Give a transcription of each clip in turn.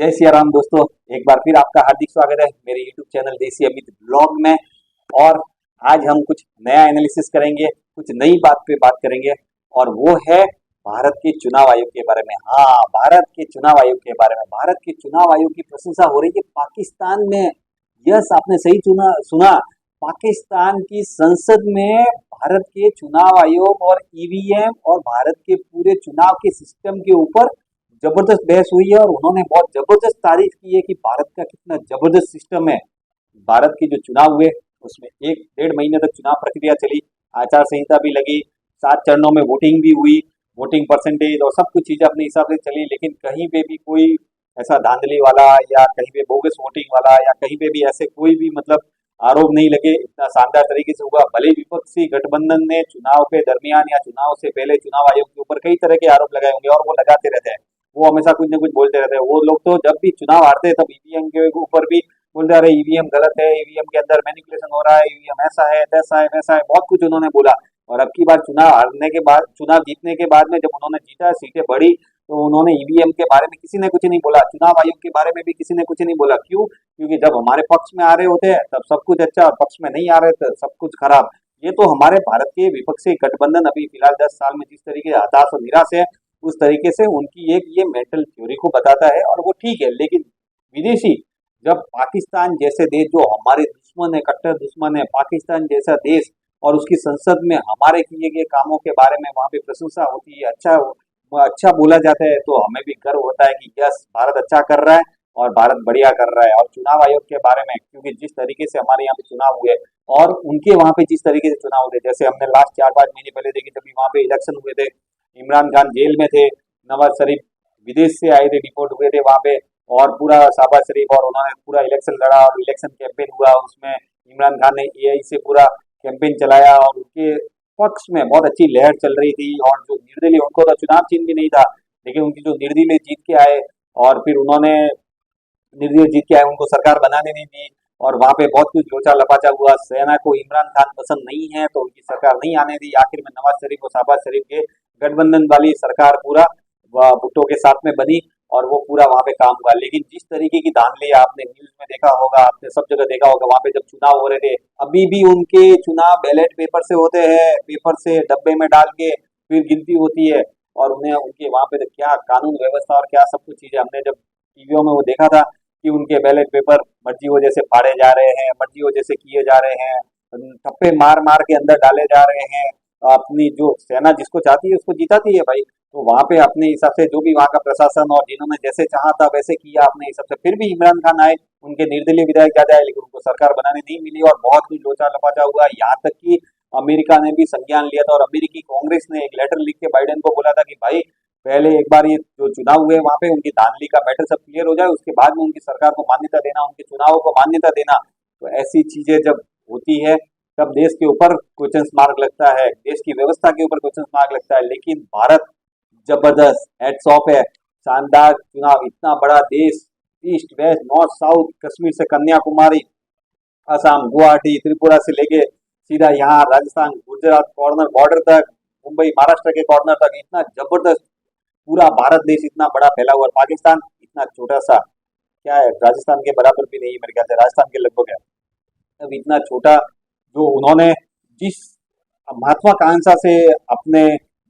जय सिया राम दोस्तों। एक बार फिर आपका हार्दिक स्वागत है मेरे YouTube चैनल देसी अमित ब्लॉग में। और आज हम कुछ नया एनालिसिस करेंगे, कुछ नई बात पे बात करेंगे और वो है भारत के चुनाव आयोग के बारे में। हाँ, भारत के चुनाव आयोग के बारे में। भारत के चुनाव आयोग की प्रशंसा हो रही है पाकिस्तान में। यस, आपने सही सुना। पाकिस्तान की संसद में भारत के चुनाव आयोग और ईवीएम और भारत के पूरे चुनाव के सिस्टम के ऊपर जबरदस्त बहस हुई है और उन्होंने बहुत जबरदस्त तारीफ की है कि भारत का कितना जबरदस्त सिस्टम है। भारत के जो चुनाव हुए उसमें 1 डेढ़ महीने तक चुनाव प्रक्रिया चली, आचार संहिता भी लगी, 7 चरणों में वोटिंग भी हुई, वोटिंग परसेंटेज और सब कुछ चीजें अपने हिसाब से चली। लेकिन कहीं पे भी कोई ऐसा धांधली वाला या कहीं पे बोगस वोटिंग वाला या कहीं पे भी ऐसे कोई भी आरोप नहीं लगे। इतना शानदार तरीके से हुआ। भले विपक्षी गठबंधन ने चुनाव के दरमियान या चुनाव से पहले चुनाव आयोग के ऊपर कई तरह के आरोप लगाए होंगे और वो लगाते रहते हैं, वो हमेशा कुछ ना कुछ बोलते रहते हैं। वो लोग तो जब भी चुनाव हारते हैं तब ईवीएम के ऊपर भी बोलते रहे ईवीएम गलत है, ईवीएम के अंदर मैनिपुलेशन हो रहा है, ईवीएम ऐसा है तैसा है वैसा है, बहुत कुछ उन्होंने बोला। और अब की बार चुनाव हारने के बाद, चुनाव जीतने के बाद में जब उन्होंने जीता, सीटें बढ़ी, तो उन्होंने ईवीएम के बारे में किसी ने कुछ नहीं बोला, चुनाव आयोग के बारे में भी किसी ने कुछ नहीं बोला। क्यों? क्योंकि जब हमारे पक्ष में आ रहे होते हैं तब सब कुछ अच्छा और पक्ष में नहीं आ रहे थे सब कुछ खराब। ये तो हमारे भारत के विपक्षी गठबंधन अभी फिलहाल 10 साल में जिस तरीके से हताश और निराश है, उस तरीके से उनकी एक ये मेंटल थ्योरी को बताता है और वो ठीक है। लेकिन विदेशी, जब पाकिस्तान जैसे देश जो हमारे दुश्मन है, कट्टर दुश्मन है, पाकिस्तान जैसा देश और उसकी संसद में हमारे किए गए कामों के बारे में वहाँ पे प्रशंसा होती है, अच्छा बोला जाता है, तो हमें भी गर्व होता है कि यस, भारत अच्छा कर रहा है और भारत बढ़िया कर रहा है। और चुनाव आयोग के बारे में, क्योंकि जिस तरीके से हमारे यहाँ पे चुनाव हुए और उनके वहाँ पे जिस तरीके से चुनाव हुए, जैसे हमने लास्ट 4-5 महीने पहले देखी जब भी वहाँ पे इलेक्शन हुए थे, इमरान खान जेल में थे, नवाज शरीफ विदेश से आए थे, डिपोर्ट हुए थे वहाँ पे, और पूरा शाहबाज शरीफ और उन्होंने पूरा इलेक्शन लड़ा और इलेक्शन कैंपेन हुआ। उसमें इमरान खान ने एआई से पूरा कैंपेन चलाया और उनके पक्ष में बहुत अच्छी लहर चल रही थी। और जो निर्दलीय, उनको तो चुनाव चिन्ह भी नहीं था, लेकिन उनकी जो निर्दलीय जीत के आए और फिर उन्होंने निर्दलीय जीत के आए, उनको सरकार बनाने नहीं दी और वहाँ पे बहुत कुछ लोचा लपाचा हुआ। सेना को इमरान खान पसंद नहीं है तो उनकी सरकार नहीं आने दी। आखिर में नवाज शरीफ और शाहबाज शरीफ के गठबंधन वाली सरकार पूरा भुट्टो के साथ में बनी और वो पूरा वहाँ पे काम हुआ। लेकिन जिस तरीके की धांधली आपने न्यूज में देखा होगा, आपने सब जगह देखा होगा, वहाँ पे जब चुनाव हो रहे थे, अभी भी उनके चुनाव बैलेट पेपर से होते हैं, पेपर से डब्बे में डाल के फिर गिनती होती है और उन्हें उनके वहाँ पे तो क्या कानून व्यवस्था और क्या सब कुछ चीजें हमने जब टीवियों में वो देखा था कि उनके बैलेट पेपर मर्जी हो जैसे फाड़े जा रहे हैं, मर्जी हो जैसे किए जा रहे हैं, ठप्पे मार मार के अंदर डाले जा रहे हैं। अपनी जो सेना जिसको चाहती है उसको जिताती है भाई, तो वहाँ पे अपने हिसाब से जो भी वहाँ का प्रशासन और जिन्होंने जैसे चाहा था वैसे किया अपने हिसाब से। फिर भी इमरान खान आए, उनके निर्दलीय विधायक ज्यादा आए, लेकिन उनको सरकार बनाने नहीं मिली और बहुत कुछ लोचा लपाचा हुआ। यहाँ तक कि अमेरिका ने भी संज्ञान लिया था और अमेरिकी कांग्रेस ने एक लेटर लिख के बाइडेन को बोला था कि भाई पहले एक बार ये जो चुनाव हुए वहाँ पे उनकी धांधली का मैटर सब क्लियर हो जाए, उसके बाद में उनकी सरकार को मान्यता देना, उनके चुनावों को मान्यता देना। तो ऐसी चीजें जब होती है तब देश के ऊपर क्वेश्चन मार्क लगता है, देश की व्यवस्था के ऊपर क्वेश्चन मार्क लगता है। लेकिन भारत जबरदस्त, हेड्स ऑफ है, शानदार चुनाव। इतना बड़ा देश, east west north south, Kashmir से कन्याकुमारी, असम गुवाहाटी त्रिपुरा से लेके सीधा यहाँ राजस्थान गुजरात कॉर्नर बॉर्डर तक, मुंबई महाराष्ट्र के कॉर्नर तक, इतना जबरदस्त पूरा भारत देश इतना बड़ा फैला हुआ। पाकिस्तान इतना छोटा सा, क्या है, राजस्थान के बराबर भी नहीं है मेरे ख्याल से, राजस्थान के लगभग है। अब इतना छोटा, जो उन्होंने जिस महत्वाकांक्षा से अपने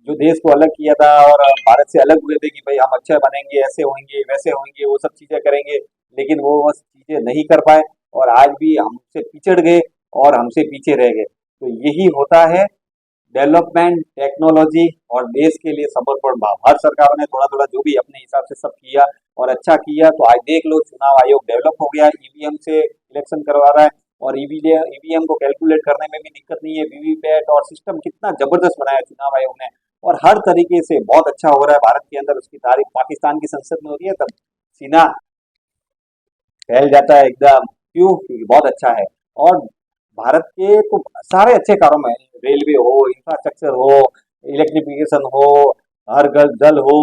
जो देश को अलग किया था और भारत से अलग हुए थे कि भाई हम अच्छे बनेंगे, ऐसे होंगे वैसे होंगे, वो सब चीजें करेंगे, लेकिन वो बस चीजें नहीं कर पाए और आज भी हमसे पिछड़ गए और हमसे पीछे रह गए। तो यही होता है डेवलपमेंट, टेक्नोलॉजी और देश के लिए समर्पण भाव। हर सरकारों ने थोड़ा थोड़ा जो भी अपने हिसाब से सब किया और अच्छा किया। तो आज देख लो, चुनाव आयोग डेवलप हो गया, ईवीएम से इलेक्शन करवा रहा है और ईवीएम को कैलकुलेट करने में भी दिक्कत नहीं है, वीवीपैट और सिस्टम कितना जबरदस्त बनाया चुनाव आयोग ने और हर तरीके से बहुत अच्छा हो रहा है भारत के अंदर। उसकी तारीफ पाकिस्तान की संसद में होती है तब सीना फैल जाता है एकदम। क्यों? क्योंकि बहुत अच्छा है। और भारत के तो सारे अच्छे कारों में, रेलवे हो, इंफ्रास्ट्रक्चर हो, इलेक्ट्रिफिकेशन हो, हर घर जल हो,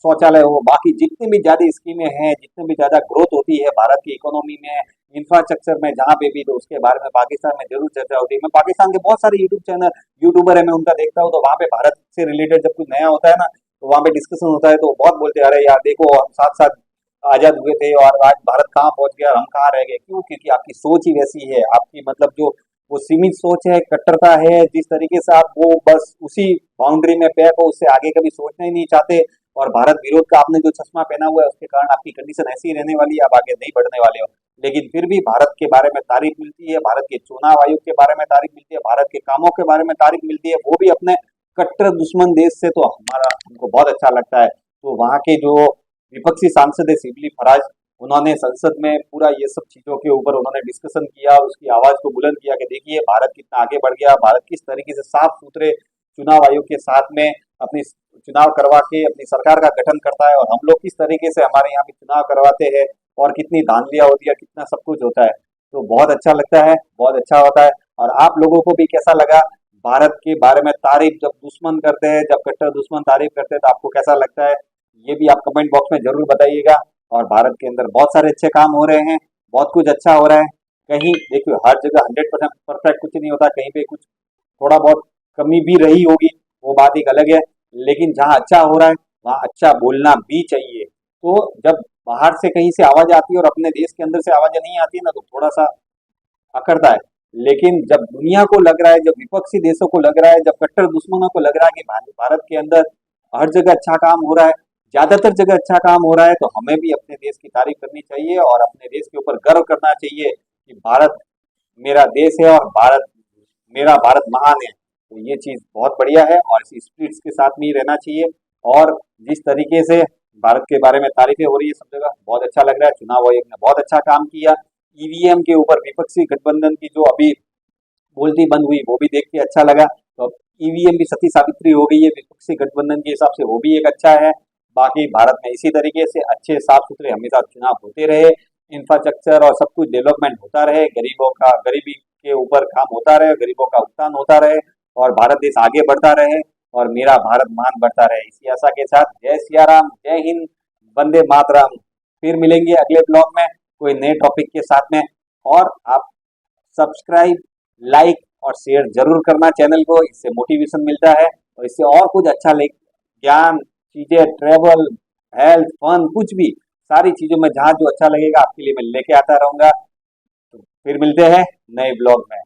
शौचालय हो, बाकी जितनी भी ज्यादा स्कीमें हैं, जितनी भी ज्यादा ग्रोथ होती है भारत की इकोनॉमी में, इंफ्रास्ट्रक्चर में, जहाँ पे भी, तो उसके बारे में पाकिस्तान में जरूर चर्चा होती है। मैं पाकिस्तान के बहुत सारे यूट्यूबर है, मैं उनका देखता हूँ, तो वहाँ पे भारत से रिलेटेड जब कुछ नया होता है ना, तो वहाँ पे डिस्कशन होता है तो बहुत बोलते हैं, अरे यार देखो, हम साथ साथ आजाद हुए थे और आज भारत कहाँ पहुंच गया और हम कहाँ रह गए। क्यों? क्योंकि आपकी सोच ही वैसी है, आपकी मतलब जो वो सीमित सोच है, कट्टरता है, जिस तरीके से आप वो बस उसी बाउंड्री में पैक हो, उससे आगे कभी सोचना ही नहीं चाहते। और भारत विरोध का आपने जो चश्मा पहना हुआ है उसके कारण आपकी कंडीशन ऐसी ही रहने वाली है, आप आगे नहीं बढ़ने वाले हो। लेकिन फिर भी भारत के बारे में तारीफ मिलती है, भारत के चुनाव आयोग के बारे में तारीफ मिलती है, भारत के कामों के बारे में तारीफ मिलती है, वो भी अपने कट्टर दुश्मन देश से, तो हमारा हमको बहुत अच्छा लगता है। तो वहाँ के जो विपक्षी सांसद है शिबली फराज, उन्होंने संसद में पूरा ये सब चीजों के ऊपर उन्होंने डिस्कशन किया, उसकी आवाज को बुलंद किया कि देखिए भारत कितना आगे बढ़ गया, भारत किस तरीके से साफ सुथरे चुनाव आयोग के साथ में अपनी चुनाव करवा के अपनी सरकार का गठन करता है, और हम लोग किस तरीके से हमारे यहाँ भी चुनाव करवाते हैं और कितनी धांधलियां होती है, कितना सब कुछ होता है। तो बहुत अच्छा लगता है, बहुत अच्छा होता है। और आप लोगों को भी कैसा लगा भारत के बारे में तारीफ, जब दुश्मन करते हैं, जब कट्टर दुश्मन तारीफ करते हैं, तो आपको कैसा लगता है, ये भी आप कमेंट बॉक्स में जरूर बताइएगा। और भारत के अंदर बहुत सारे अच्छे काम हो रहे हैं, बहुत कुछ अच्छा हो रहा है। कहीं देखिए हर जगह 100% परफेक्ट कुछ नहीं होता, कहीं पे कुछ थोड़ा बहुत कमी भी रही होगी, वो बात एक अलग है। लेकिन जहाँ अच्छा हो रहा है वहाँ अच्छा बोलना भी चाहिए। तो जब बाहर से कहीं से आवाज आती है और अपने देश के अंदर से आवाजें नहीं आती ना, तो थोड़ा सा अकड़ता है। लेकिन जब दुनिया को लग रहा है, जब विपक्षी देशों को लग रहा है, जब कट्टर दुश्मनों को लग रहा है कि भारत के अंदर हर जगह अच्छा काम हो रहा है, ज्यादातर जगह अच्छा काम हो रहा है, तो हमें भी अपने देश की तारीफ करनी चाहिए और अपने देश के ऊपर गर्व करना चाहिए कि भारत मेरा देश है और भारत मेरा भारत महान है। तो ये चीज बहुत बढ़िया है और इसी स्पिरिट्स के साथ में ही रहना चाहिए। और जिस तरीके से भारत के बारे में तारीफें हो रही है सब जगह, बहुत अच्छा लग रहा है। चुनाव आयोग ने बहुत अच्छा काम किया। ईवीएम के ऊपर विपक्षी गठबंधन की जो अभी बोलती बंद हुई, वो भी देख के अच्छा लगा। तो अब ईवीएम भी सती सावित्री हो गई है विपक्षी गठबंधन के हिसाब से, वो भी एक अच्छा है। बाकी भारत में इसी तरीके से अच्छे साफ सुथरे हमेशा चुनाव होते रहे, इंफ्रास्ट्रक्चर और सब कुछ डेवलपमेंट होता रहे, गरीबों का गरीबी के ऊपर काम होता रहे, गरीबों का उत्थान होता रहे और भारत देश आगे बढ़ता रहे और मेरा भारत महान बढ़ता रहे। इसी आशा के साथ जय सिया राम, जय हिंद, वंदे मातरम। फिर मिलेंगे अगले ब्लॉग में कोई नए टॉपिक के साथ में। और आप सब्सक्राइब, लाइक और शेयर जरूर करना चैनल को, इससे मोटिवेशन मिलता है और इससे और कुछ अच्छा ज्ञान चीजें, ट्रेवल, हेल्थ, फन, कुछ भी सारी चीजों में जहाँ जो अच्छा लगेगा आपके लिए मैं लेके आता रहूंगा। तो फिर मिलते हैं नए ब्लॉग में।